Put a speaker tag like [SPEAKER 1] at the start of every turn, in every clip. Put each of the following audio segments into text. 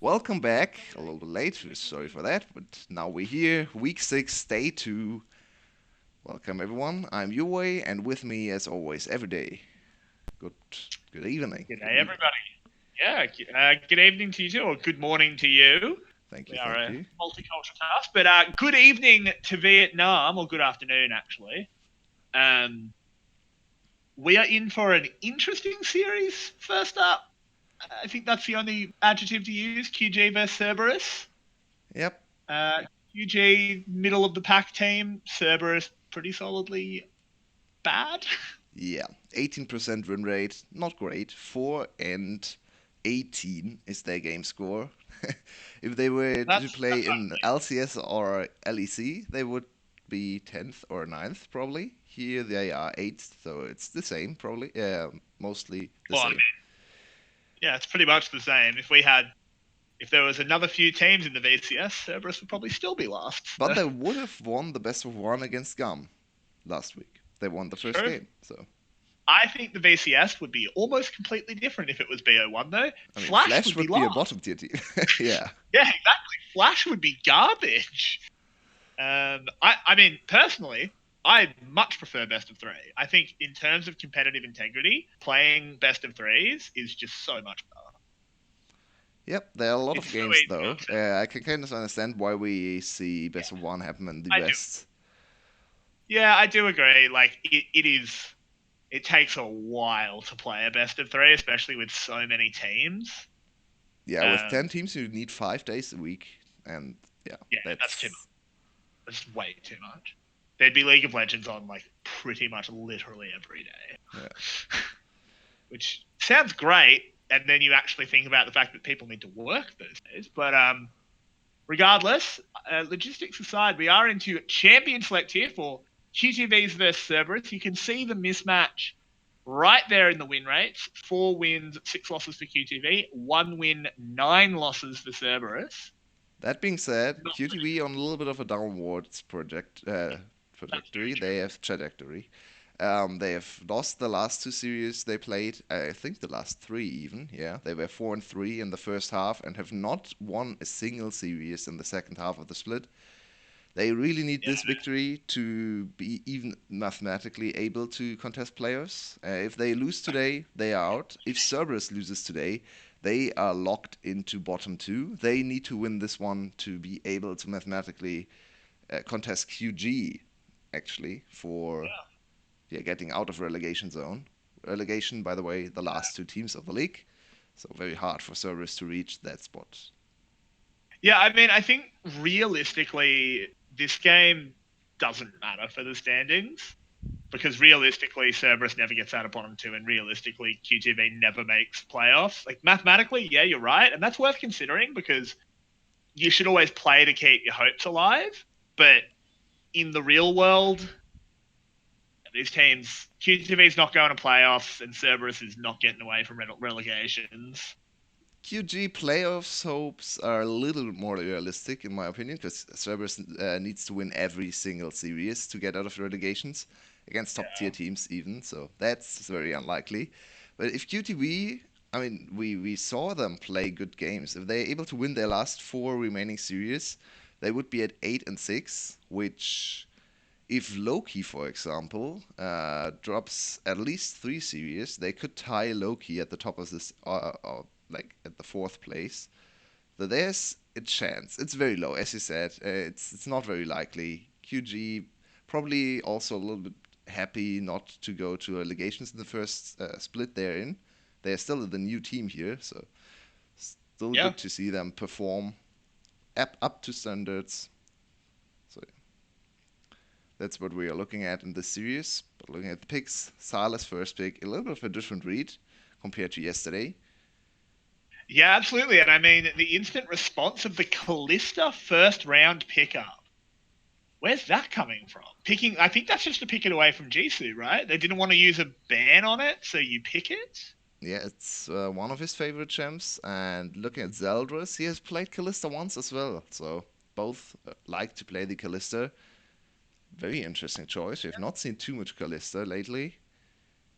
[SPEAKER 1] Welcome back. A little bit late, sorry for that, but now we're here. Week 6, day 2. Welcome everyone. I'm Yulwei, and with me, as always, every day. Good, good evening.
[SPEAKER 2] Good day, everybody. Yeah, good evening to you too, or good morning to you.
[SPEAKER 1] Thank you,
[SPEAKER 2] We are
[SPEAKER 1] thank
[SPEAKER 2] a
[SPEAKER 1] you.
[SPEAKER 2] multicultural cast, but good evening to Vietnam, or good afternoon, actually. Um, we are in for an interesting series. First up, I think that's the only adjective to use: QG versus Cerberus.
[SPEAKER 1] Yep.
[SPEAKER 2] Uh, QG middle of the pack team, Cerberus pretty solidly bad.
[SPEAKER 1] Yeah, 18% win rate, not great. 4 and 18 is their game score. If they were to play
[SPEAKER 2] That's
[SPEAKER 1] in LCS or LEC, they would be 10th or 9th probably. Here they are 8th, so it's the same probably. Yeah, mostly the
[SPEAKER 2] well, I
[SPEAKER 1] same.
[SPEAKER 2] mean, yeah, it's pretty much the same. If there was another few teams in the VCS, Cerberus would probably still be last.
[SPEAKER 1] But they would have won the best of one against Gum last week. They won the first
[SPEAKER 2] True.
[SPEAKER 1] game, so
[SPEAKER 2] I think the VCS would be almost completely different if it was BO1 though.
[SPEAKER 1] I mean,
[SPEAKER 2] Flash
[SPEAKER 1] Flash
[SPEAKER 2] would be
[SPEAKER 1] would be a
[SPEAKER 2] last.
[SPEAKER 1] bottom tier team. Yeah,
[SPEAKER 2] Yeah, exactly. Flash would be garbage. I mean, personally, I much prefer best of three. I think in terms of competitive integrity, playing best of threes is just so much better.
[SPEAKER 1] yep. There are a lot
[SPEAKER 2] It's
[SPEAKER 1] of
[SPEAKER 2] so
[SPEAKER 1] games
[SPEAKER 2] easy to
[SPEAKER 1] though.
[SPEAKER 2] access.
[SPEAKER 1] I can kind of understand why we see best of one happen in the
[SPEAKER 2] I do.
[SPEAKER 1] West.
[SPEAKER 2] Yeah, I do agree. Like it is. It takes a while to play a best of three, especially with so many teams.
[SPEAKER 1] Yeah, with 10
[SPEAKER 2] Um,
[SPEAKER 1] teams, you need 5 days a week, and yeah,
[SPEAKER 2] yeah, that's too much.
[SPEAKER 1] that's
[SPEAKER 2] That's way too much. There'd be League of Legends on like pretty much literally every day,
[SPEAKER 1] yeah,
[SPEAKER 2] which sounds great. And then you actually think about the fact that people need to work those days. But regardless, logistics aside, we are into champion select here for QTVs versus Cerberus. You can see the mismatch right there in the win rates: 4 wins, 6 losses for QTV, 1 win, 9 losses for Cerberus.
[SPEAKER 1] That being said,
[SPEAKER 2] Not
[SPEAKER 1] QTV on a little bit of a downwards
[SPEAKER 2] That's very
[SPEAKER 1] trajectory.
[SPEAKER 2] true.
[SPEAKER 1] They have trajectory. They have lost the last 2 series they played. I think the last 3 even. Yeah, they were 4 and 3 in the first half and have not won a single series in the second half of the split. They really need
[SPEAKER 2] Yeah,
[SPEAKER 1] this victory to be even mathematically able to contest players. If they lose today, they are out. If Cerberus loses today, they are locked into bottom 2. They need to win this one to be able to mathematically contest QG, actually, for
[SPEAKER 2] yeah.
[SPEAKER 1] getting out of relegation zone. Relegation, by the way, the last 2 teams of the league. So very hard for Cerberus to reach that spot.
[SPEAKER 2] Yeah, I mean, I think realistically, this game doesn't matter for the standings because realistically, Cerberus never gets out of bottom two, and realistically, QTV never makes playoffs. Like mathematically, yeah, you're right, and that's worth considering because you should always play to keep your hopes alive. But in the real world, these teams, QTV is not going to playoffs, and Cerberus is not getting away from relegations.
[SPEAKER 1] QG playoffs hopes are a little more realistic, in my opinion, because Cerberus needs to win every single series to get out of relegations against top tier
[SPEAKER 2] Yeah,
[SPEAKER 1] teams, even. So that's very unlikely. But if QTV, I mean, we saw them play good games. If they're able to win their last 4 remaining series, they would be at 8 and 6, which if Loki, for example, drops at least 3 series, they could tie Loki at the top of this, like at the 4th place. So there's a chance. It's very low, as you said. It's not very likely. QG probably also a little bit happy not to go to relegations in the first split they're in. They're still the new team here, so still
[SPEAKER 2] yeah.
[SPEAKER 1] good to see them perform up to standards. So that's what we are looking at in this series. But looking at the picks, Salah's first pick, a little bit of a different read compared to yesterday.
[SPEAKER 2] Yeah, absolutely. And I mean, the instant response of the Callista first round pickup. Where's that coming from? I think that's just to pick it away from Jisoo, right? They didn't want to use a ban on it, so you pick it?
[SPEAKER 1] Yeah, it's one of his favorite champs. And looking at Zeldris, he has played Callista once as well. So both like to play the Callista. Very interesting choice. We have not seen too much Callista lately.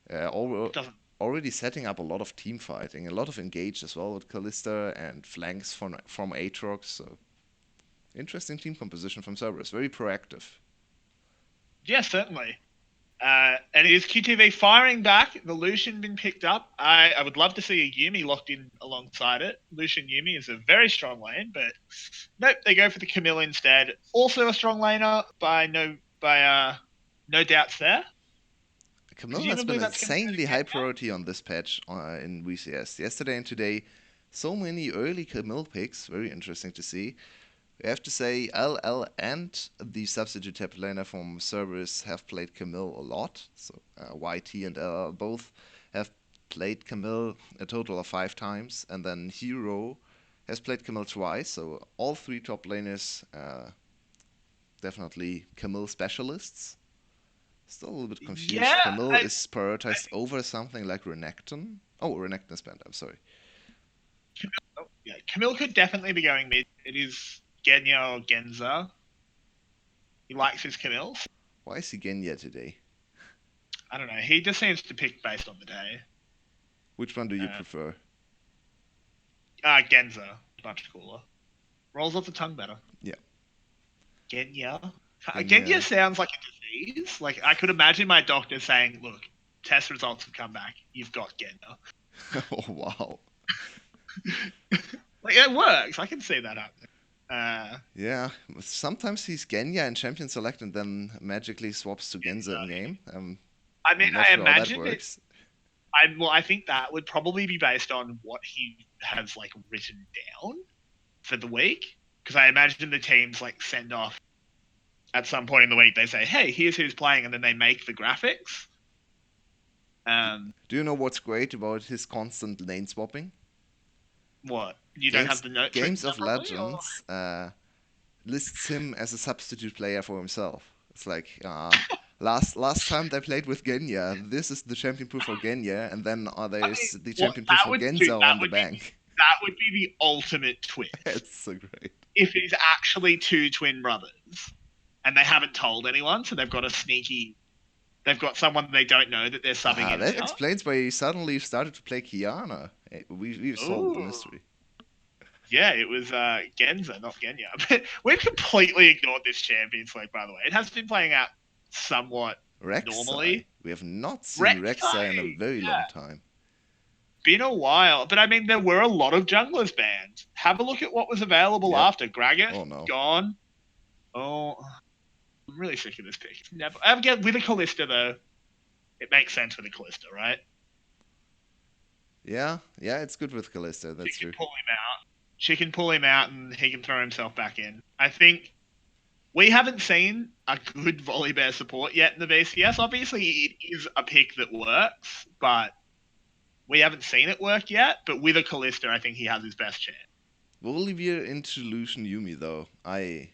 [SPEAKER 2] It
[SPEAKER 1] All
[SPEAKER 2] doesn't.
[SPEAKER 1] already setting up a lot of team fighting, a lot of engage as well with Kalista and flanks from Aatrox. So interesting team composition from Cerberus. Very proactive.
[SPEAKER 2] Yeah, certainly. And is QTV firing back? The Lucian been picked up? I would love to see a Yuumi locked in alongside it. Lucian Yuumi is a very strong lane, but nope, they go for the Camille instead. Also a strong laner by no doubts there.
[SPEAKER 1] Camille has been
[SPEAKER 2] Presumably that's going to go
[SPEAKER 1] insanely
[SPEAKER 2] to
[SPEAKER 1] high
[SPEAKER 2] Kenya.
[SPEAKER 1] priority on this patch in VCS. Yesterday and today, so many early Camille picks. Very interesting to see. We have to say LL and the substitute top laner from Cerberus have played Camille a lot. So YT and LL both have played Camille a total of 5 times. And then Hero has played Camille twice. So all 3 top laners definitely Camille specialists. Still a little bit confused.
[SPEAKER 2] Yeah,
[SPEAKER 1] Camille is prioritized over something like Renekton. Oh, Renekton is banned. I'm sorry.
[SPEAKER 2] yeah, Camille could definitely be going mid. It is Genya or Genza. He likes his Camille.
[SPEAKER 1] Why is he Genya today?
[SPEAKER 2] I don't know. He just seems to pick based on the day.
[SPEAKER 1] Which one do you
[SPEAKER 2] Uh,
[SPEAKER 1] prefer?
[SPEAKER 2] Genza, much cooler. Rolls off the tongue better.
[SPEAKER 1] Yeah.
[SPEAKER 2] Genya. Genya
[SPEAKER 1] Genya.
[SPEAKER 2] sounds like a disease. Like I could imagine my doctor saying, "Look, test results have come back. You've got Genya."
[SPEAKER 1] Oh, wow.
[SPEAKER 2] Like it works. I can see that happening.
[SPEAKER 1] Yeah, sometimes he's Genya in Champion Select and then magically swaps to Genza in game.
[SPEAKER 2] I mean,
[SPEAKER 1] I'm not
[SPEAKER 2] I
[SPEAKER 1] sure how that
[SPEAKER 2] imagine it.
[SPEAKER 1] works.
[SPEAKER 2] I think that would probably be based on what he has like written down for the week. Because I imagine the teams like send off at some point in the week. They say, "Hey, here's who's playing," and then they make the graphics.
[SPEAKER 1] Do you know what's great about his constant lane swapping?
[SPEAKER 2] What? You don't have
[SPEAKER 1] Games
[SPEAKER 2] the notes written
[SPEAKER 1] Games
[SPEAKER 2] down
[SPEAKER 1] of
[SPEAKER 2] properly, or
[SPEAKER 1] Legends lists him as a substitute player for himself. It's like last time they played with Genya, this is the champion pool for Genya, and then
[SPEAKER 2] I mean,
[SPEAKER 1] there's the
[SPEAKER 2] what
[SPEAKER 1] champion pool
[SPEAKER 2] that
[SPEAKER 1] for
[SPEAKER 2] would do?
[SPEAKER 1] Genza on the bank.
[SPEAKER 2] That would be the ultimate twist
[SPEAKER 1] It's so great.
[SPEAKER 2] if it is actually two twin brothers and they haven't told anyone, so they've got a sneaky. They've got someone they don't know that they're subbing in and
[SPEAKER 1] That
[SPEAKER 2] out.
[SPEAKER 1] explains why he suddenly started to play Kiana. We've solved the
[SPEAKER 2] Ooh.
[SPEAKER 1] mystery.
[SPEAKER 2] Yeah, it was Genza, not Genya. But we've completely ignored this Champions League, by the way. It has been playing out somewhat
[SPEAKER 1] Rek'Sai.
[SPEAKER 2] normally.
[SPEAKER 1] We have not seen Rek'Sai in a
[SPEAKER 2] Rek'Sai,
[SPEAKER 1] very long
[SPEAKER 2] yeah,
[SPEAKER 1] time.
[SPEAKER 2] been a while. But I mean, there were a lot of junglers banned. Have a look at what was available
[SPEAKER 1] Yep.
[SPEAKER 2] after. Gragas,
[SPEAKER 1] Oh no.
[SPEAKER 2] gone. Oh, I'm really sick of this pick. Never. Again, with a Callista, though, it makes sense with a Callista, right?
[SPEAKER 1] Yeah, it's good with Kalista, that's
[SPEAKER 2] She can
[SPEAKER 1] true.
[SPEAKER 2] pull him out. She can pull him out and he can throw himself back in. I think we haven't seen a good Volibear support yet in the VCS. Obviously, it is a pick that works, but we haven't seen it work yet. But with a Callista, I think he has his best chance.
[SPEAKER 1] Volibear into Lucian Yumi though. I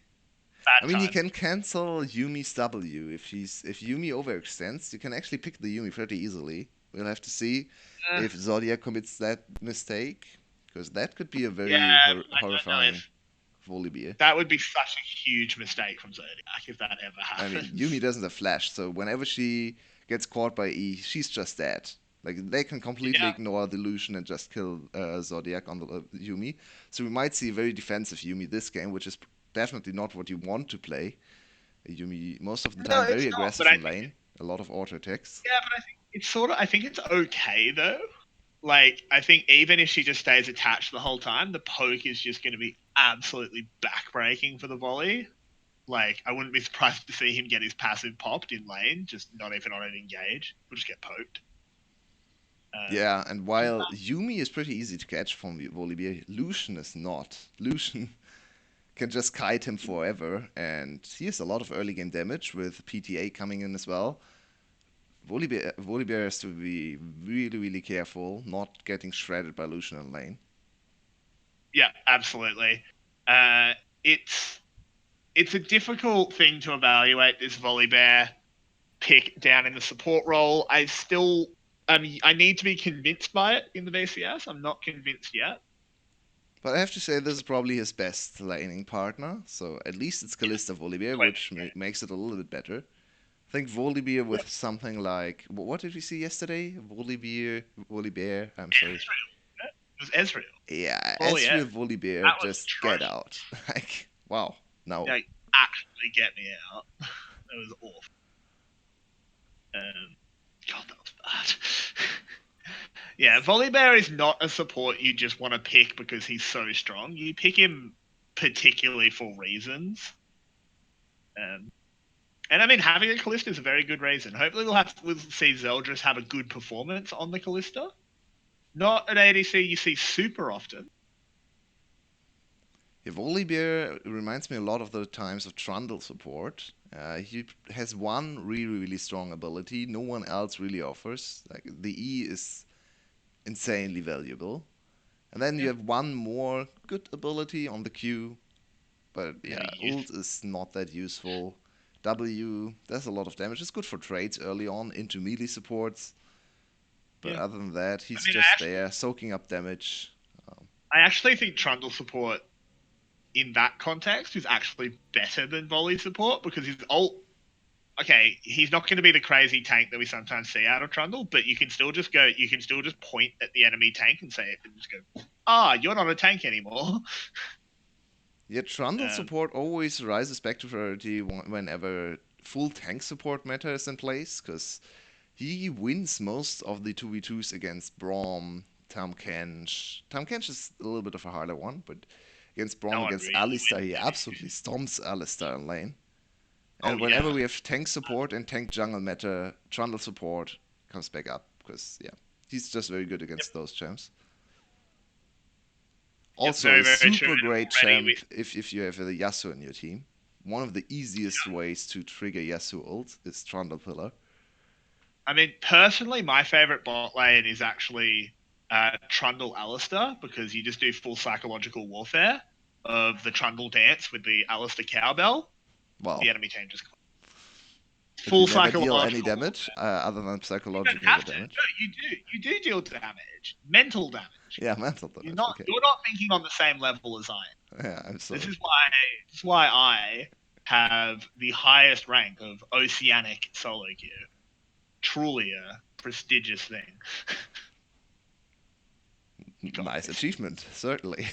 [SPEAKER 2] Bad
[SPEAKER 1] mean, you
[SPEAKER 2] time.
[SPEAKER 1] can cancel Yumi's W. If Yumi overextends, you can actually pick the Yumi pretty easily. We'll have to see
[SPEAKER 2] Uh,
[SPEAKER 1] if Zodiac commits that mistake, because that could be a
[SPEAKER 2] yeah,
[SPEAKER 1] very
[SPEAKER 2] I don't know
[SPEAKER 1] horrifying
[SPEAKER 2] if
[SPEAKER 1] Volibear.
[SPEAKER 2] that would be such a huge mistake from Zodiac if that ever
[SPEAKER 1] I mean,
[SPEAKER 2] happens.
[SPEAKER 1] Yumi doesn't have flash, so whenever she gets caught by E, she's just dead. Like they can completely
[SPEAKER 2] Yeah,
[SPEAKER 1] ignore the illusion and just kill Zodiac on the Yumi. So we might see a very defensive Yumi this game, which is definitely not what you want to play. Yumi most of the
[SPEAKER 2] no,
[SPEAKER 1] time
[SPEAKER 2] it's
[SPEAKER 1] very
[SPEAKER 2] not. But
[SPEAKER 1] aggressive in lane, a lot of auto attacks.
[SPEAKER 2] yeah, but I think it's sort of. I think it's okay though. Like, I think even if she just stays attached the whole time, the poke is just going to be absolutely backbreaking for the volley. Like, I wouldn't be surprised to see him get his passive popped in lane, just not even on an engage. He'll just get poked.
[SPEAKER 1] Yeah, and while Yumi is pretty easy to catch from Volibear, Lucian is not. Lucian can just kite him forever, and he has a lot of early game damage with PTA coming in as well. Volibear has to be really, really careful not getting shredded by Lucian in lane.
[SPEAKER 2] Yeah, absolutely. Uh, it's it's a difficult thing to evaluate this Volibear pick down in the support role. I need to be convinced by it in the VCS. I'm not convinced yet.
[SPEAKER 1] But I have to say, this is probably his best laning partner, so at least it's Kalista Volibear, which makes it a little bit better think Volibear with something like what did we see yesterday? Volibear. I'm sorry.
[SPEAKER 2] Ezreal. It was Ezreal.
[SPEAKER 1] Yeah,
[SPEAKER 2] Oh yeah,
[SPEAKER 1] Ezreal Volibear,
[SPEAKER 2] that was
[SPEAKER 1] just get
[SPEAKER 2] atrocious.
[SPEAKER 1] out. Like, wow, no.
[SPEAKER 2] Like, actually get me out. That was awful. God, that was bad. Yeah, Volibear is not a support you just want to pick because he's so strong. You pick him particularly for reasons. Um, and I mean, having a Callista is a very good reason. Hopefully, we'll see Zeldris have a good performance on the Callista. Not an ADC you see super often.
[SPEAKER 1] Yeah, Volibear reminds me a lot of the times of Trundle support. He has one really, really strong ability no one else really offers. Like, the E is insanely valuable. And then you
[SPEAKER 2] Yeah.
[SPEAKER 1] have one more good ability on the Q, but
[SPEAKER 2] Yeah,
[SPEAKER 1] yeah,
[SPEAKER 2] youth.
[SPEAKER 1] ult is not that useful. W does a lot of damage. It's good for trades early on into melee supports, but
[SPEAKER 2] Yeah.
[SPEAKER 1] other than that,
[SPEAKER 2] I
[SPEAKER 1] he's
[SPEAKER 2] mean,
[SPEAKER 1] just there soaking up damage. Um,
[SPEAKER 2] I actually think Trundle support in that context is actually better than volley support because his ult. Okay, he's not going to be the crazy tank that we sometimes see out of Trundle, but you can still just go. You can still just point at the enemy tank and say it, and just go, "Ah, you're not a tank anymore."
[SPEAKER 1] Yet Trundle
[SPEAKER 2] Um,
[SPEAKER 1] support always rises back to priority whenever full tank support meta is in place, because he wins most of the 2v2s against Braum, Tahm Kench. Tahm Kench is a little bit of a harder one, but against
[SPEAKER 2] no
[SPEAKER 1] Braum,
[SPEAKER 2] one
[SPEAKER 1] against
[SPEAKER 2] really
[SPEAKER 1] Alistar,
[SPEAKER 2] wins
[SPEAKER 1] he
[SPEAKER 2] any.
[SPEAKER 1] absolutely stomps Alistar in lane.
[SPEAKER 2] Oh
[SPEAKER 1] And whenever
[SPEAKER 2] yeah,
[SPEAKER 1] we have tank support and tank jungle meta, Trundle support comes back up, because, yeah, he's just very good
[SPEAKER 2] yep,
[SPEAKER 1] against those champs.
[SPEAKER 2] yep,
[SPEAKER 1] Also,
[SPEAKER 2] very
[SPEAKER 1] a
[SPEAKER 2] very true.
[SPEAKER 1] super
[SPEAKER 2] And
[SPEAKER 1] great
[SPEAKER 2] already
[SPEAKER 1] champ
[SPEAKER 2] with
[SPEAKER 1] if you have a Yasuo in your team. One of the easiest ways to trigger Yasuo ult is Trundle Pillar.
[SPEAKER 2] I mean, personally, my favorite bot lane is actually Trundle Alistair because you just do full psychological warfare of the Trundle dance with the Alistair cowbell.
[SPEAKER 1] Wow.
[SPEAKER 2] The enemy changes.
[SPEAKER 1] But you
[SPEAKER 2] Full
[SPEAKER 1] never deal any
[SPEAKER 2] psychological
[SPEAKER 1] damage
[SPEAKER 2] warfare.
[SPEAKER 1] other than
[SPEAKER 2] You don't
[SPEAKER 1] psychological
[SPEAKER 2] have to. No,
[SPEAKER 1] damage.
[SPEAKER 2] you do. You do deal damage, mental damage.
[SPEAKER 1] Yeah, mental
[SPEAKER 2] You're
[SPEAKER 1] damage.
[SPEAKER 2] not.
[SPEAKER 1] Okay.
[SPEAKER 2] You're not thinking on the same level as I am.
[SPEAKER 1] Yeah, I'm
[SPEAKER 2] This
[SPEAKER 1] sorry.
[SPEAKER 2] is why. This is why I have the highest rank of Oceanic solo queue. Truly a prestigious thing. You
[SPEAKER 1] Nice
[SPEAKER 2] guys.
[SPEAKER 1] achievement, certainly.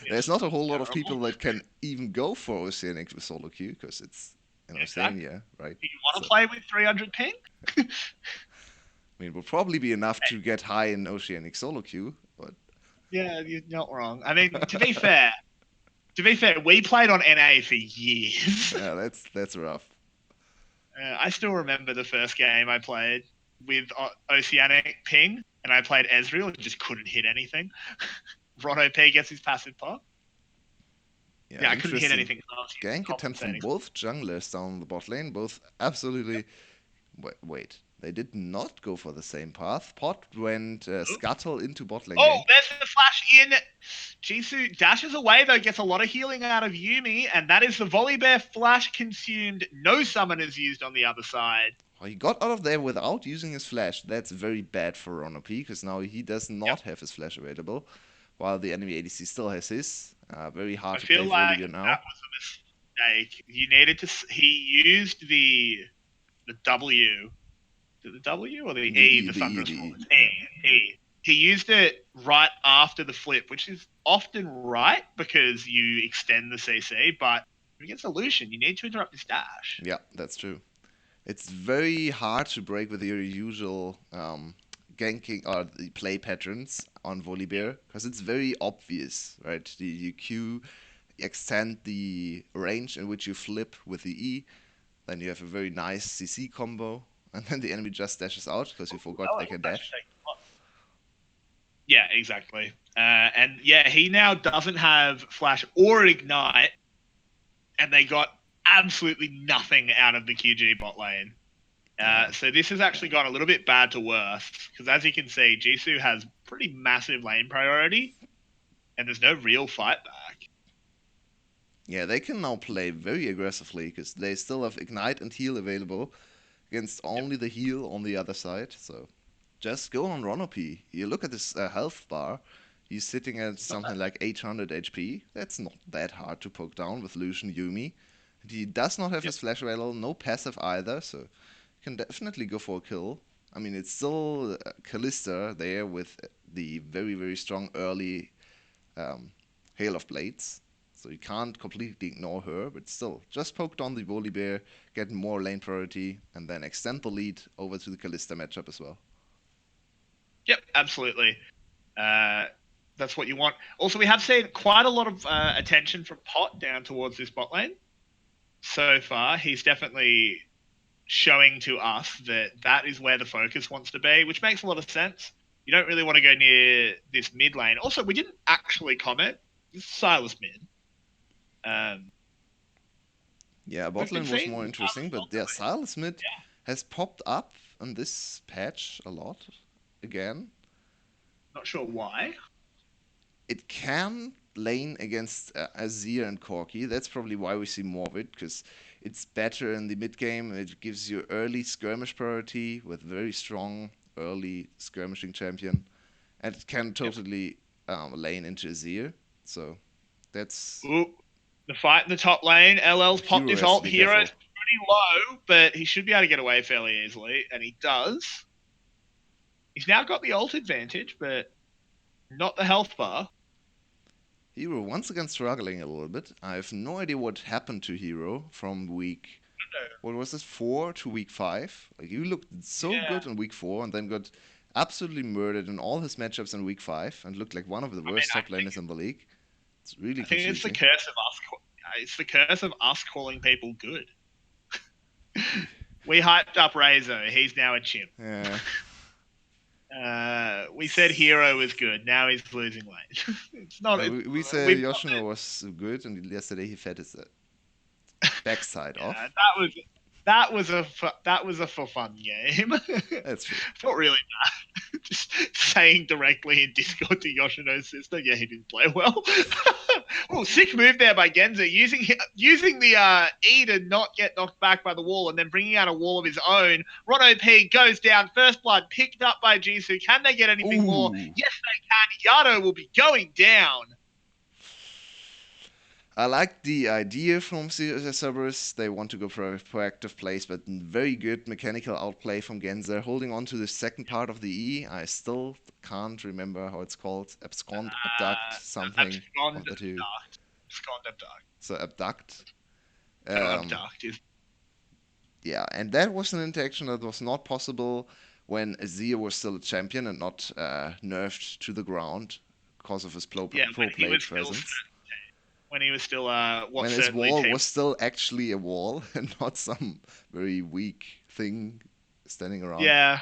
[SPEAKER 2] Yeah.
[SPEAKER 1] There's not a whole lot of
[SPEAKER 2] Terrible.
[SPEAKER 1] people that can even go for Oceanic with solo queue because it's in
[SPEAKER 2] Exactly.
[SPEAKER 1] Oceania, right?
[SPEAKER 2] Do you want
[SPEAKER 1] So,
[SPEAKER 2] to play with 300 ping?
[SPEAKER 1] I mean, it will probably be enough to get high in Oceanic solo queue, but
[SPEAKER 2] Yeah, you're not wrong. I mean, to be fair, we played on NA for years.
[SPEAKER 1] yeah, that's rough.
[SPEAKER 2] I still remember the first game I played with Oceanic ping, and I played Ezreal and just couldn't hit anything. Ron OP gets his passive pop.
[SPEAKER 1] Yeah,
[SPEAKER 2] Yeah, I couldn't hit
[SPEAKER 1] interesting
[SPEAKER 2] anything. So I was
[SPEAKER 1] gank attempt from
[SPEAKER 2] compensating.
[SPEAKER 1] both junglers down the bot lane, both absolutely. Wait, they did not go for the same path. Pot went scuttle into bot lane
[SPEAKER 2] Oh,
[SPEAKER 1] gank.
[SPEAKER 2] there's the flash in. Jisoo dashes away though, gets a lot of healing out of Yumi, and that is the Volibear flash consumed. No summon is used on the other side.
[SPEAKER 1] Well, he got out of there without using his flash. That's very bad for Ron OP, because now he does
[SPEAKER 2] Yep.
[SPEAKER 1] not have his flash available, while the enemy ADC still has his. Very hard
[SPEAKER 2] I
[SPEAKER 1] to
[SPEAKER 2] feel
[SPEAKER 1] play
[SPEAKER 2] like
[SPEAKER 1] Volibear
[SPEAKER 2] that
[SPEAKER 1] now.
[SPEAKER 2] was a mistake. You needed to. He used the W. The W or the
[SPEAKER 1] The
[SPEAKER 2] E?
[SPEAKER 1] E,
[SPEAKER 2] The
[SPEAKER 1] the E,
[SPEAKER 2] thunderous
[SPEAKER 1] the
[SPEAKER 2] fall.
[SPEAKER 1] E.
[SPEAKER 2] It's
[SPEAKER 1] Yeah.
[SPEAKER 2] E. E. He used it right after the flip, which is often right because you extend the CC, but against a Lucian, you need to interrupt his dash.
[SPEAKER 1] Yeah, that's true. It's very hard to break with your usual ganking or the play patterns on Volibear because it's very obvious, right? You Q, extend the range in which you flip with the E, then you have a very nice CC combo, and then the enemy just dashes out because you forgot
[SPEAKER 2] Oh,
[SPEAKER 1] they can
[SPEAKER 2] he'll actually
[SPEAKER 1] dash.
[SPEAKER 2] take the pot. Yeah, exactly. And yeah, he now doesn't have flash or ignite, and they got absolutely nothing out of the QG bot lane.
[SPEAKER 1] Yeah,
[SPEAKER 2] So this has actually gone a little bit bad to worse because, as you can see, Jisoo has pretty massive lane priority, and there's no real fight back.
[SPEAKER 1] yeah, they can now play very aggressively because they still have ignite and heal available against
[SPEAKER 2] Yep.
[SPEAKER 1] only the heal on the other side. So just go on Ronopi. You look at this health bar. He's sitting at
[SPEAKER 2] It's not
[SPEAKER 1] something
[SPEAKER 2] that.
[SPEAKER 1] like 800 HP. That's not that hard to poke down with Lucian Yumi. He does not have
[SPEAKER 2] Yep.
[SPEAKER 1] his flash rattle, no passive either, so you can definitely go for a kill. I mean, it's still Callista there with the very, very strong early um, Hail of Blades. So you can't completely ignore her, but still, just poke down the Volibear, get more lane priority, and then extend the lead over to the Callista matchup as well.
[SPEAKER 2] Yep, absolutely. Uh, that's what you want. Also, we have seen quite a lot of attention from Pot down towards this bot lane so far. He's definitely showing to us that that is where the focus wants to be, which makes a lot of sense. You don't really want to go near this mid lane. Also, we didn't actually comment. This is Silas mid. Um,
[SPEAKER 1] Yeah,
[SPEAKER 2] we've
[SPEAKER 1] bot
[SPEAKER 2] been
[SPEAKER 1] lane was
[SPEAKER 2] seeing
[SPEAKER 1] more
[SPEAKER 2] Silas
[SPEAKER 1] interesting, but
[SPEAKER 2] not
[SPEAKER 1] yeah,
[SPEAKER 2] really.
[SPEAKER 1] Silas mid
[SPEAKER 2] Yeah,
[SPEAKER 1] has popped up on this patch a lot again.
[SPEAKER 2] not sure why.
[SPEAKER 1] It can lane against Azir and Corki. That's probably why we see more of it, because it's better in the mid game. It gives you early skirmish priority with very strong early skirmishing champion, and it can
[SPEAKER 2] Yep.
[SPEAKER 1] totally lane into Azir. So that's
[SPEAKER 2] Ooh, the fight in the top lane. LL's popped
[SPEAKER 1] Hero
[SPEAKER 2] his
[SPEAKER 1] has to
[SPEAKER 2] ult.
[SPEAKER 1] be
[SPEAKER 2] Hero's
[SPEAKER 1] careful.
[SPEAKER 2] pretty low, but he should be able to get away fairly easily, and he does. He's now got the ult advantage, but not the health bar.
[SPEAKER 1] Hero once again struggling a little bit. I have no idea what happened to Hero from week, what was this, 4 to week 5. Like, you looked so
[SPEAKER 2] Yeah,
[SPEAKER 1] good in week 4 and then got absolutely murdered in all his matchups in week 5 and looked like one of the
[SPEAKER 2] I mean,
[SPEAKER 1] worst top laners in the league. It's really
[SPEAKER 2] I think it's the
[SPEAKER 1] confusing.
[SPEAKER 2] curse of us. It's the curse of us calling people good. We hyped up Razor. He's now a chimp.
[SPEAKER 1] Yeah.
[SPEAKER 2] We said Hero was good. Now he's losing lane. It's not.
[SPEAKER 1] We say
[SPEAKER 2] We've got
[SPEAKER 1] Yoshino was good, and yesterday he fed his backside
[SPEAKER 2] Yeah,
[SPEAKER 1] off.
[SPEAKER 2] that was a for fun game.
[SPEAKER 1] That's true.
[SPEAKER 2] Felt really bad. Just saying directly in Discord to Yoshino's sister, yeah, he didn't play well. Oh, sick move there by Genza, using the E to not get knocked back by the wall and then bringing out a wall of his own. Ron OP goes down, first blood picked up by Jisoo. Can they get anything more?
[SPEAKER 1] Ooh.
[SPEAKER 2] Yes, they can. Yado will be going down.
[SPEAKER 1] I like the idea from Cerberus. They want to go for a proactive plays, but very good mechanical outplay from Genzer. Holding on to the second part of the E. I still can't remember how it's called. Abscond, abduct, something
[SPEAKER 2] Abscond
[SPEAKER 1] of the two.
[SPEAKER 2] abduct. Abscond abduct.
[SPEAKER 1] So abduct.
[SPEAKER 2] No,
[SPEAKER 1] Um,
[SPEAKER 2] abduct is
[SPEAKER 1] yeah, and that was an interaction that was not possible when Azir was still a champion and not nerfed to the ground because of his
[SPEAKER 2] yeah,
[SPEAKER 1] pro
[SPEAKER 2] when he
[SPEAKER 1] play
[SPEAKER 2] was still
[SPEAKER 1] presence.
[SPEAKER 2] what
[SPEAKER 1] When his
[SPEAKER 2] certainly
[SPEAKER 1] wall
[SPEAKER 2] team.
[SPEAKER 1] was still actually a wall and not some very weak thing standing around.
[SPEAKER 2] Yeah,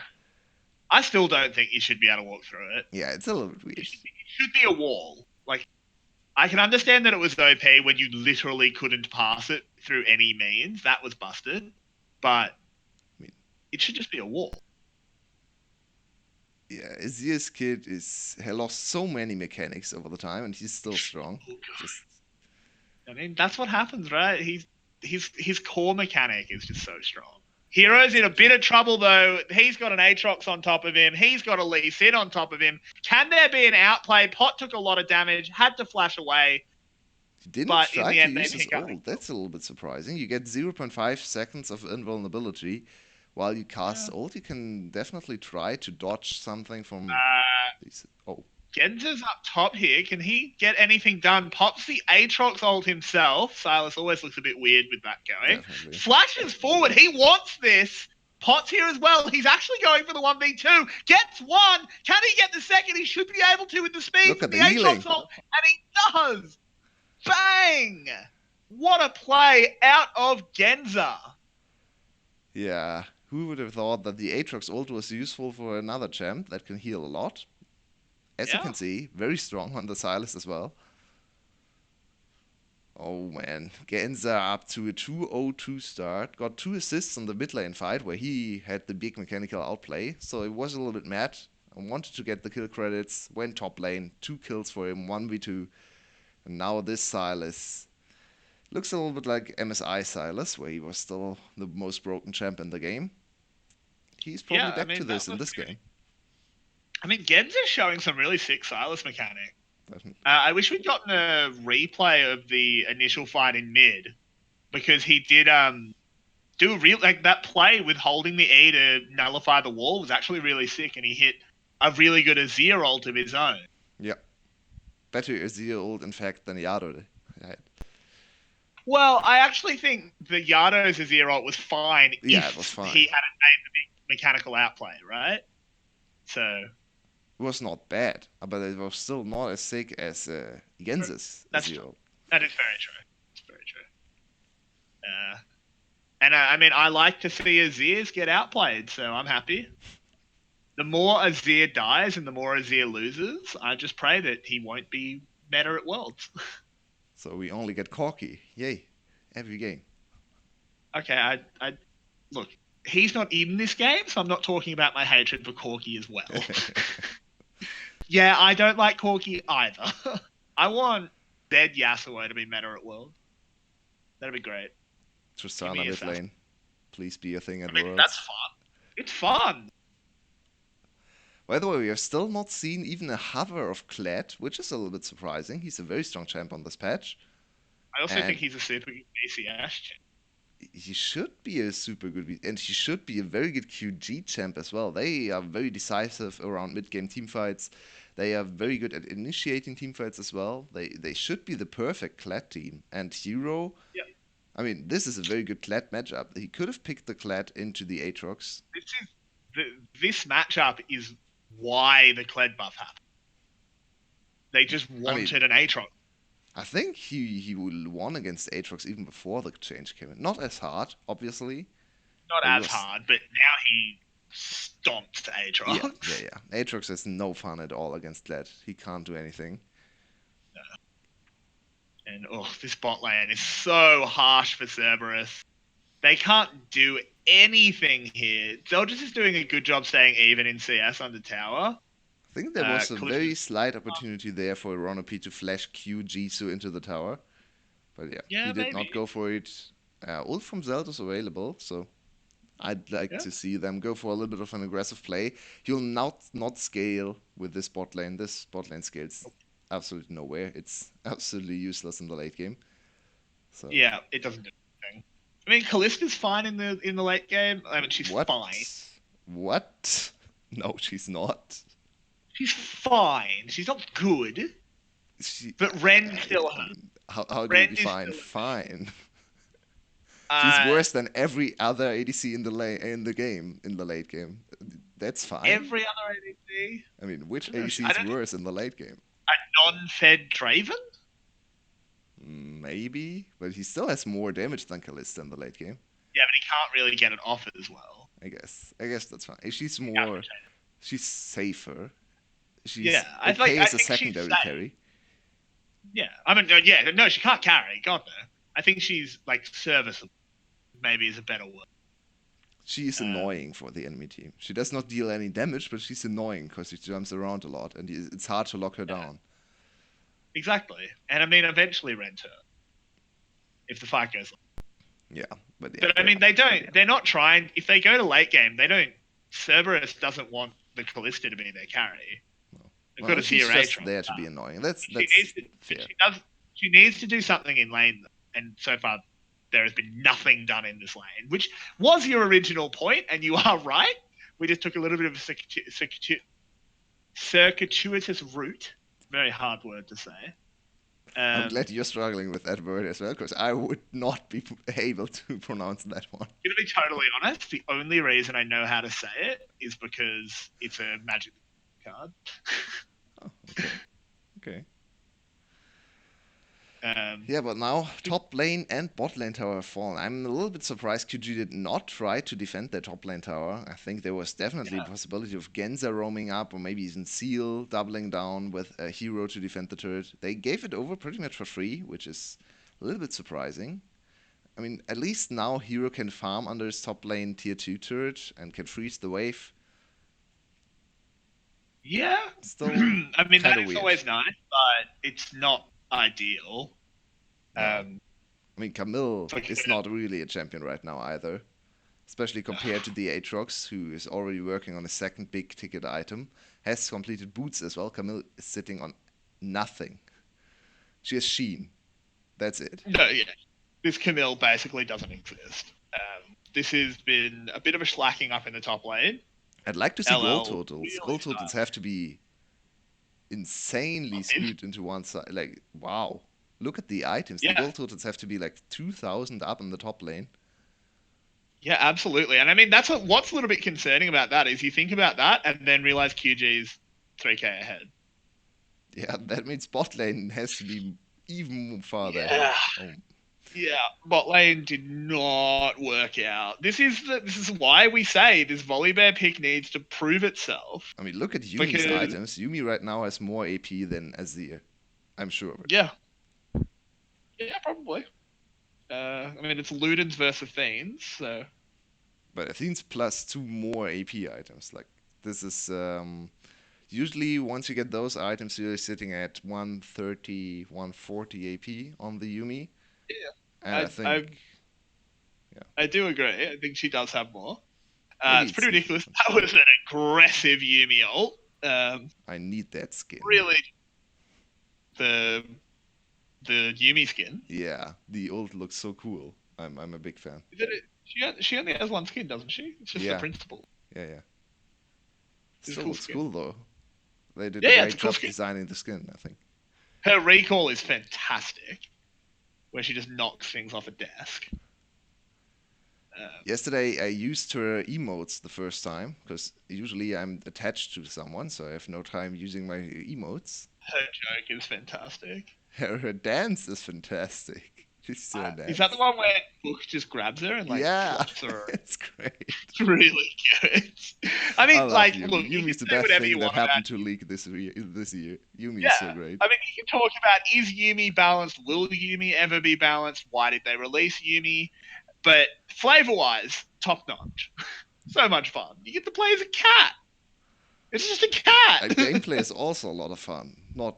[SPEAKER 2] I still don't think you should be able to walk through it.
[SPEAKER 1] Yeah, it's a little bit weird.
[SPEAKER 2] It should be a wall. Like I can understand that it was OP when you literally couldn't pass it through any means. That was busted, but
[SPEAKER 1] I mean,
[SPEAKER 2] it should just be a wall.
[SPEAKER 1] yeah, Azir's kid is he lost so many mechanics over the time, and he's still strong.
[SPEAKER 2] Oh, God.
[SPEAKER 1] Just
[SPEAKER 2] I mean, that's what happens, right? His core mechanic is just so strong. Hero's in a bit of trouble though. He's got an Aatrox on top of him. He's got a Lee Sin on top of him. Can there be an outplay? Pot took a lot of damage, had to flash away,
[SPEAKER 1] he didn't
[SPEAKER 2] but in
[SPEAKER 1] try
[SPEAKER 2] the
[SPEAKER 1] to
[SPEAKER 2] end they
[SPEAKER 1] use his
[SPEAKER 2] pick up.
[SPEAKER 1] ult. That's a little bit surprising. You get 0.5 seconds of invulnerability while you cast
[SPEAKER 2] Yeah.
[SPEAKER 1] ult. You can definitely try to dodge something from
[SPEAKER 2] Uh,
[SPEAKER 1] these. Oh,
[SPEAKER 2] Genza's up top here. Can he get anything done? Pops the Aatrox ult himself. Silas always looks a bit weird with that going.
[SPEAKER 1] definitely.
[SPEAKER 2] Flashes forward. He wants this. Potts here as well. He's actually going for the 1v2. Gets one. Can he get the second? He should be able to with the speed
[SPEAKER 1] Look
[SPEAKER 2] from
[SPEAKER 1] at
[SPEAKER 2] the
[SPEAKER 1] the healing.
[SPEAKER 2] Aatrox ult. And he does. Bang! What a play out of Genza.
[SPEAKER 1] Yeah, who would have thought that the Aatrox ult was useful for another champ that can heal a lot? As you
[SPEAKER 2] Yeah.
[SPEAKER 1] can see, very strong on the Silas as well. Oh man, Genza up to a 2-0-2 start. Got 2 assists on the mid lane fight where he had the big mechanical outplay, so it was a little bit mad. I wanted to get the kill credits, went top lane, 2 kills for him, 1v2. And now this Silas looks a little bit like MSI Silas, where he was still the most broken champ in the game. He's probably
[SPEAKER 2] Yeah, I
[SPEAKER 1] back to
[SPEAKER 2] mean, that
[SPEAKER 1] this in
[SPEAKER 2] was
[SPEAKER 1] this
[SPEAKER 2] good.
[SPEAKER 1] game.
[SPEAKER 2] I mean, Genza's showing some really sick Silas mechanic.
[SPEAKER 1] Definitely.
[SPEAKER 2] I wish we'd gotten a replay of the initial fight in mid because he did do a real like that play with holding the E to nullify the wall was actually really sick, and he hit a really good Azir ult of his own.
[SPEAKER 1] Yeah, better Azir ult in fact than Yado. Right.
[SPEAKER 2] Well, I actually think the Yado's Azir ult was fine
[SPEAKER 1] Yeah, it was
[SPEAKER 2] if he
[SPEAKER 1] fine.
[SPEAKER 2] hadn't made the big mechanical outplay, right? So
[SPEAKER 1] It was not bad, but it was still not as sick as Gens's
[SPEAKER 2] that's
[SPEAKER 1] Azir
[SPEAKER 2] true.
[SPEAKER 1] ult.
[SPEAKER 2] That is very true. It's very true. And I mean, I like to see Azirs get outplayed, so I'm happy. The more Azir dies and the more Azir loses, I just pray that he won't be better at Worlds.
[SPEAKER 1] So we only get Corki. Yay. Every game.
[SPEAKER 2] Okay, I look. He's not in this game, so I'm not talking about my hatred for Corki as well. Yeah, I don't like Corki either. I want dead Yasuo to be better at Worlds. That'd be great. Give
[SPEAKER 1] Tristana
[SPEAKER 2] me
[SPEAKER 1] mid
[SPEAKER 2] Assassin.
[SPEAKER 1] lane. Please be a thing at
[SPEAKER 2] I mean, that's
[SPEAKER 1] Worlds.
[SPEAKER 2] fun. It's fun.
[SPEAKER 1] By the way, we have still not seen even a hover of Kled, which is a little bit surprising. He's a very strong champ on this patch.
[SPEAKER 2] I also think
[SPEAKER 1] And
[SPEAKER 2] he's a super good VCS.
[SPEAKER 1] he should be a super good, and he should be a very good QG champ as well. They are very decisive around mid-game teamfights. They are very good at initiating teamfights as well. They should be the perfect Kled team. And Hero,
[SPEAKER 2] Yeah,
[SPEAKER 1] I mean, this is a very good Kled matchup. He could have picked the Kled into the Aatrox.
[SPEAKER 2] this is this matchup is why the Kled buff happened. They just
[SPEAKER 1] I mean,
[SPEAKER 2] wanted an Aatrox.
[SPEAKER 1] I think he won against Aatrox even before the change came in. Not as hard, obviously,
[SPEAKER 2] Not
[SPEAKER 1] but he
[SPEAKER 2] as
[SPEAKER 1] was.
[SPEAKER 2] hard, but now he stomps
[SPEAKER 1] Yeah, yeah,
[SPEAKER 2] Aatrox.
[SPEAKER 1] yeah. Aatrox has no fun at all against Kled. He can't do anything.
[SPEAKER 2] And oh, this bot lane is so harsh for Cerberus. They can't do anything here. Zeldris is doing a good job staying even in CS under tower.
[SPEAKER 1] I think there was a
[SPEAKER 2] Callisto,
[SPEAKER 1] very slight opportunity there for Ronopi to flash Q Jisoo into the tower. But yeah, he
[SPEAKER 2] yeah,
[SPEAKER 1] did not
[SPEAKER 2] maybe.
[SPEAKER 1] go for it. Ult from Zeld is available, so I'd like
[SPEAKER 2] Yeah,
[SPEAKER 1] to see them go for a little bit of an aggressive play. You'll not scale with this bot lane. This bot lane scales absolutely nowhere. It's absolutely useless in the late game. So
[SPEAKER 2] yeah, it doesn't do anything. I mean, Callista's fine in the late game. I mean, she's
[SPEAKER 1] what?
[SPEAKER 2] fine.
[SPEAKER 1] What? No, she's not.
[SPEAKER 2] She's fine. She's not good,
[SPEAKER 1] She.
[SPEAKER 2] but Ren
[SPEAKER 1] I,
[SPEAKER 2] still
[SPEAKER 1] I
[SPEAKER 2] her.
[SPEAKER 1] mean, how do you
[SPEAKER 2] Ren is
[SPEAKER 1] define
[SPEAKER 2] still
[SPEAKER 1] fine? She's
[SPEAKER 2] uh,
[SPEAKER 1] worse than every other ADC in the game in the late game. That's fine.
[SPEAKER 2] every other ADC.
[SPEAKER 1] I mean, which
[SPEAKER 2] I don't know.
[SPEAKER 1] ADC
[SPEAKER 2] I
[SPEAKER 1] is
[SPEAKER 2] don't think
[SPEAKER 1] worse in the late game?
[SPEAKER 2] a non-fed Draven.
[SPEAKER 1] Maybe, but he still has more damage than Kalista in the late game.
[SPEAKER 2] Yeah, but he can't really get it off as well.
[SPEAKER 1] I guess. I guess that's fine. She's
[SPEAKER 2] Yeah,
[SPEAKER 1] more. She's safer.
[SPEAKER 2] yeah.
[SPEAKER 1] She's
[SPEAKER 2] I
[SPEAKER 1] okay
[SPEAKER 2] like. I
[SPEAKER 1] as a
[SPEAKER 2] think she's
[SPEAKER 1] secondary
[SPEAKER 2] safe.
[SPEAKER 1] carry.
[SPEAKER 2] Yeah, I mean, yeah, no, she can't carry. God no. I think she's like serviceable. Maybe is a better word.
[SPEAKER 1] She is
[SPEAKER 2] Um,
[SPEAKER 1] annoying for the enemy team. She does not deal any damage, but she's annoying because she jumps around a lot, and it's hard to lock her
[SPEAKER 2] yeah,
[SPEAKER 1] down.
[SPEAKER 2] exactly. And I mean, eventually rent her if the fight goes.
[SPEAKER 1] Yeah, but yeah,
[SPEAKER 2] But I mean, they don't. They're not trying. If they go to late game, they don't. Cerberus doesn't want the Callista to be their carry. They've got
[SPEAKER 1] well,
[SPEAKER 2] to see
[SPEAKER 1] she's
[SPEAKER 2] her
[SPEAKER 1] just
[SPEAKER 2] Aatrox.
[SPEAKER 1] there to be annoying. That's
[SPEAKER 2] She
[SPEAKER 1] that's
[SPEAKER 2] needs to.
[SPEAKER 1] fair.
[SPEAKER 2] She does. She needs to do something in lane, and so far there has been nothing done in this lane, which was your original point, and you are right. We just took a little bit of a circuitous route. Very hard word to say.
[SPEAKER 1] I'm
[SPEAKER 2] Um,
[SPEAKER 1] glad you're struggling with that word as well, because I would not be able to pronounce that one.
[SPEAKER 2] to be totally honest, the only reason I know how to say it is because it's a magic card.
[SPEAKER 1] Oh, okay. Okay.
[SPEAKER 2] Um,
[SPEAKER 1] Yeah, but now top lane and bot lane tower have fallen. I'm a little bit surprised QG did not try to defend their top lane tower. I think there was definitely a
[SPEAKER 2] yeah,
[SPEAKER 1] possibility of Genza roaming up, or maybe even Seal doubling down with a hero to defend the turret. They gave it over pretty much for free, which is a little bit surprising. I mean, at least now Hero can farm under his top lane tier 2 turret and can freeze the wave.
[SPEAKER 2] yeah.
[SPEAKER 1] Still
[SPEAKER 2] I mean
[SPEAKER 1] kind
[SPEAKER 2] that
[SPEAKER 1] of
[SPEAKER 2] is
[SPEAKER 1] weird.
[SPEAKER 2] always nice, but it's not ideal.
[SPEAKER 1] No.
[SPEAKER 2] Um,
[SPEAKER 1] I mean, Camille
[SPEAKER 2] like,
[SPEAKER 1] is not really a champion right now either, especially compared to the Aatrox, who is already working on a second big ticket item, has completed boots as well. Camille is sitting on nothing. She has Sheen. That's it.
[SPEAKER 2] no, yeah, this Camille basically doesn't exist. This has been a bit of a slacking up in the top lane.
[SPEAKER 1] I'd like to see goal
[SPEAKER 2] LL
[SPEAKER 1] totals.
[SPEAKER 2] really
[SPEAKER 1] Goal totals have to be insanely
[SPEAKER 2] started.
[SPEAKER 1] skewed into one side. Like, wow. Look at the items. The
[SPEAKER 2] Yeah,
[SPEAKER 1] goal totals have to be like 2,000 up in the top lane.
[SPEAKER 2] yeah, absolutely. And I mean, what's a little bit concerning about that is you think about that and then realize QG's 3k ahead.
[SPEAKER 1] Yeah, that means bot lane has to be even farther
[SPEAKER 2] Yeah,
[SPEAKER 1] ahead. Oh.
[SPEAKER 2] yeah. Bot lane did not work out. This is why we say this Volibear pick needs to prove itself.
[SPEAKER 1] I mean, look at Yumi's
[SPEAKER 2] Because
[SPEAKER 1] items. Yumi right now has more AP than Azir. I'm sure of it.
[SPEAKER 2] yeah, yeah, probably. I mean, it's Ludens versus Fiends, so
[SPEAKER 1] But Athene's plus 2 more AP items. Like, this is usually once you get those items, you're sitting at 130, 140 AP on the Yumi.
[SPEAKER 2] yeah,
[SPEAKER 1] And I think, yeah,
[SPEAKER 2] I do agree. I think she does have more.
[SPEAKER 1] maybe
[SPEAKER 2] It's
[SPEAKER 1] it's
[SPEAKER 2] pretty
[SPEAKER 1] the
[SPEAKER 2] ridiculous.
[SPEAKER 1] frequency.
[SPEAKER 2] That was an aggressive Yumi ult.
[SPEAKER 1] I need that skin.
[SPEAKER 2] Really, the the Yumi skin.
[SPEAKER 1] Yeah, the ult looks so cool. I'm a big fan.
[SPEAKER 2] She only has one skin, doesn't she? It's just the
[SPEAKER 1] Yeah,
[SPEAKER 2] principal.
[SPEAKER 1] yeah.
[SPEAKER 2] It's a
[SPEAKER 1] Still
[SPEAKER 2] cool
[SPEAKER 1] looks
[SPEAKER 2] skin.
[SPEAKER 1] cool though. They did a
[SPEAKER 2] Yeah, it's
[SPEAKER 1] great
[SPEAKER 2] a cool
[SPEAKER 1] job
[SPEAKER 2] skin.
[SPEAKER 1] designing the skin, I think.
[SPEAKER 2] Her recall is fantastic, where she just knocks things off a desk.
[SPEAKER 1] Yesterday I used her emotes the first time because usually I'm attached to someone, so I have no time using my emotes.
[SPEAKER 2] Her joke is fantastic.
[SPEAKER 1] Her dance is fantastic. She's still a
[SPEAKER 2] Is that the
[SPEAKER 1] dance.
[SPEAKER 2] one where Book just grabs her and like
[SPEAKER 1] Yeah,
[SPEAKER 2] flops her?
[SPEAKER 1] it's great.
[SPEAKER 2] It's really good. I
[SPEAKER 1] I
[SPEAKER 2] mean,
[SPEAKER 1] love
[SPEAKER 2] like,
[SPEAKER 1] Yumi.
[SPEAKER 2] look, you
[SPEAKER 1] Yumi's the
[SPEAKER 2] can say
[SPEAKER 1] best
[SPEAKER 2] whatever
[SPEAKER 1] thing
[SPEAKER 2] you
[SPEAKER 1] that
[SPEAKER 2] want about.
[SPEAKER 1] happened to League this year. Yumi
[SPEAKER 2] Yeah,
[SPEAKER 1] is so great.
[SPEAKER 2] I mean, you can talk about is Yumi balanced? Will Yumi ever be balanced? Why did they release Yumi? But flavor-wise, top notch. So much fun. You get to play as a cat. It's just a
[SPEAKER 1] And
[SPEAKER 2] cat.
[SPEAKER 1] gameplay is also a lot of fun. Not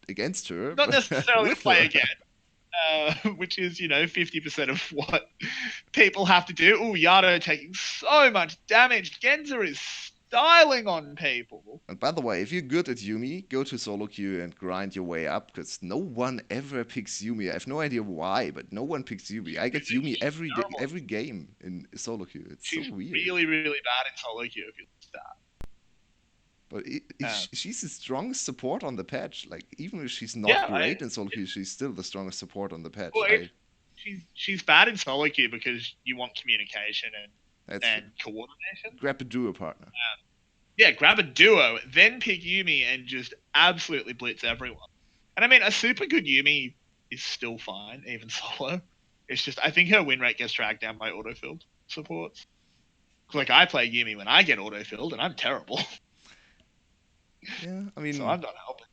[SPEAKER 1] against her,
[SPEAKER 2] Not
[SPEAKER 1] but
[SPEAKER 2] necessarily to
[SPEAKER 1] with
[SPEAKER 2] play
[SPEAKER 1] her.
[SPEAKER 2] again, which is 50% of what people have to do. Oh, Yado taking so much damage. Genza is styling on people.
[SPEAKER 1] And by the way, if you're good at Yumi, go to solo queue and grind your way up, because no one ever picks Yumi. I have no idea why, but no one picks Yumi. I get Yumi
[SPEAKER 2] She's
[SPEAKER 1] every day,
[SPEAKER 2] terrible.
[SPEAKER 1] every game in solo queue. It's so
[SPEAKER 2] She's
[SPEAKER 1] weird.
[SPEAKER 2] really, really bad in solo queue if you start.
[SPEAKER 1] But
[SPEAKER 2] Um,
[SPEAKER 1] she's the strongest support on the patch. Like, even if she's not
[SPEAKER 2] yeah,
[SPEAKER 1] great in solo queue, she's still the strongest support on the patch.
[SPEAKER 2] well, she's bad in solo queue because you want communication
[SPEAKER 1] That's true.
[SPEAKER 2] and coordination.
[SPEAKER 1] Grab a duo partner.
[SPEAKER 2] Yeah, grab a duo, then pick Yumi and just absolutely blitz everyone. And I mean, a super good Yumi is still fine, even solo. It's just I think her win rate gets dragged down by autofilled supports. Like I play Yumi when I get autofilled, and I'm terrible.
[SPEAKER 1] Yeah, I
[SPEAKER 2] So
[SPEAKER 1] mean,
[SPEAKER 2] I'm not helping.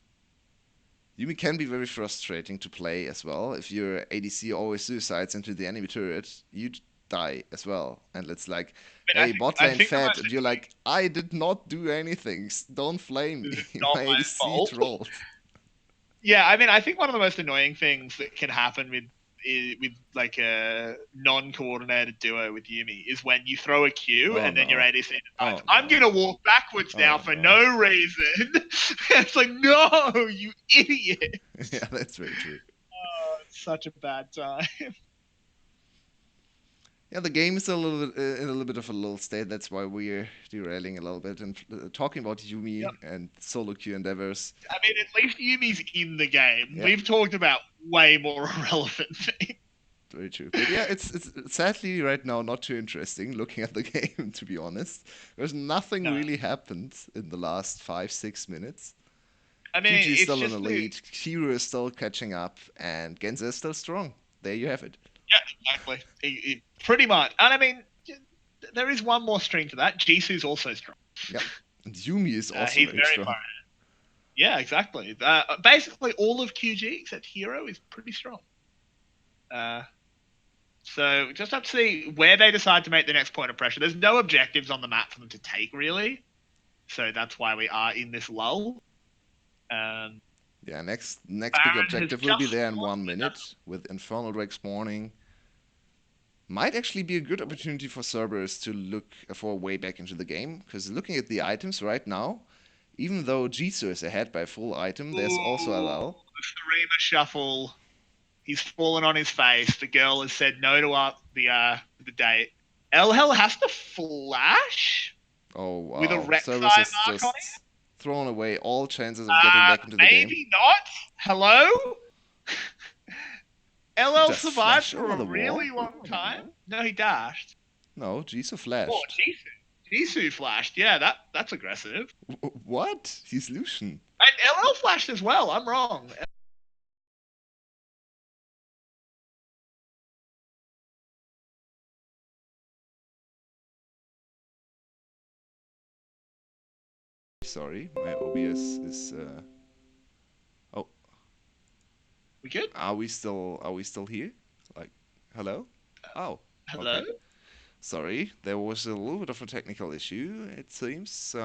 [SPEAKER 1] Yumi can be very frustrating to play as well. If your ADC always suicides into the enemy turret, you die as well. And it's like,
[SPEAKER 2] I mean,
[SPEAKER 1] hey, bot
[SPEAKER 2] I
[SPEAKER 1] lane
[SPEAKER 2] think the
[SPEAKER 1] fed,
[SPEAKER 2] most
[SPEAKER 1] and you're like, I did not do anything. Don't flame
[SPEAKER 2] this
[SPEAKER 1] me.
[SPEAKER 2] is not
[SPEAKER 1] My
[SPEAKER 2] my
[SPEAKER 1] ADC
[SPEAKER 2] fault.
[SPEAKER 1] trolled.
[SPEAKER 2] Yeah, I mean, I think one of the most annoying things that can happen with like a non-coordinated duo with Yumi is when you throw a Q
[SPEAKER 1] Oh
[SPEAKER 2] and then your
[SPEAKER 1] no.
[SPEAKER 2] ADC decides,
[SPEAKER 1] Oh
[SPEAKER 2] I'm
[SPEAKER 1] no.
[SPEAKER 2] gonna walk backwards now
[SPEAKER 1] Oh
[SPEAKER 2] for
[SPEAKER 1] no.
[SPEAKER 2] no reason. It's like, no, you idiot.
[SPEAKER 1] Yeah, that's very true.
[SPEAKER 2] Oh, it's such a bad time.
[SPEAKER 1] Yeah, the game is a little bit, in a little bit of a lull state. That's why we're derailing a little bit and talking about
[SPEAKER 2] Yep.
[SPEAKER 1] Yumi and solo queue endeavors.
[SPEAKER 2] I mean, at least Yumi's in the game.
[SPEAKER 1] Yeah.
[SPEAKER 2] We've talked about way more irrelevant things.
[SPEAKER 1] Very true. But yeah, it's sadly right now not too interesting looking at the game, to be honest. There's nothing
[SPEAKER 2] No.
[SPEAKER 1] really happened in the last 5-6 minutes.
[SPEAKER 2] I mean,
[SPEAKER 1] QG is
[SPEAKER 2] it's
[SPEAKER 1] still in
[SPEAKER 2] just
[SPEAKER 1] the lead, Kiro is still catching up, and Genza is still strong. There you have it.
[SPEAKER 2] yeah, exactly. Pretty much. And I mean, there is one more string to that. Jisu's also strong.
[SPEAKER 1] Yeah. And Yumi is also
[SPEAKER 2] He's
[SPEAKER 1] very
[SPEAKER 2] very
[SPEAKER 1] strong.
[SPEAKER 2] far. Yeah, exactly. Basically, all of QG except Hero is pretty strong. So just have to see where they decide to make the next point of pressure. There's no objectives on the map for them to take, really. So that's why we are in this lull.
[SPEAKER 1] Yeah, next big
[SPEAKER 2] Baron
[SPEAKER 1] objective
[SPEAKER 2] has
[SPEAKER 1] will be
[SPEAKER 2] just
[SPEAKER 1] there in
[SPEAKER 2] gone.
[SPEAKER 1] 1 minute with Infernal Drake spawning. Might actually be a good opportunity for Cerberus to look for a way back into the game, because looking at the items right now, even though Jisoo is ahead by a full item, there's also LL.
[SPEAKER 2] The Sarima shuffle He's fallen on his face. The girl has said no to the date. LHL has to flash
[SPEAKER 1] Oh
[SPEAKER 2] with a
[SPEAKER 1] wow.
[SPEAKER 2] Rek'Sai
[SPEAKER 1] Cerberus has
[SPEAKER 2] mark on
[SPEAKER 1] just thrown away all chances of getting back into
[SPEAKER 2] it.
[SPEAKER 1] the game.
[SPEAKER 2] Maybe not. Hello? LL
[SPEAKER 1] Just
[SPEAKER 2] survived
[SPEAKER 1] flash
[SPEAKER 2] for
[SPEAKER 1] over
[SPEAKER 2] a
[SPEAKER 1] the wall?
[SPEAKER 2] really long time. No, he dashed.
[SPEAKER 1] No, Jisoo
[SPEAKER 2] Oh,
[SPEAKER 1] flashed.
[SPEAKER 2] Jisoo flashed. Yeah, that's aggressive.
[SPEAKER 1] What? He's Lucian.
[SPEAKER 2] And LL flashed as well. I'm wrong.
[SPEAKER 1] Sorry, my OBS is. Oh,
[SPEAKER 2] We good?
[SPEAKER 1] are we still here? Like, hello? Oh,
[SPEAKER 2] Hello?
[SPEAKER 1] okay. Sorry, there was a little bit of a technical issue, it seems.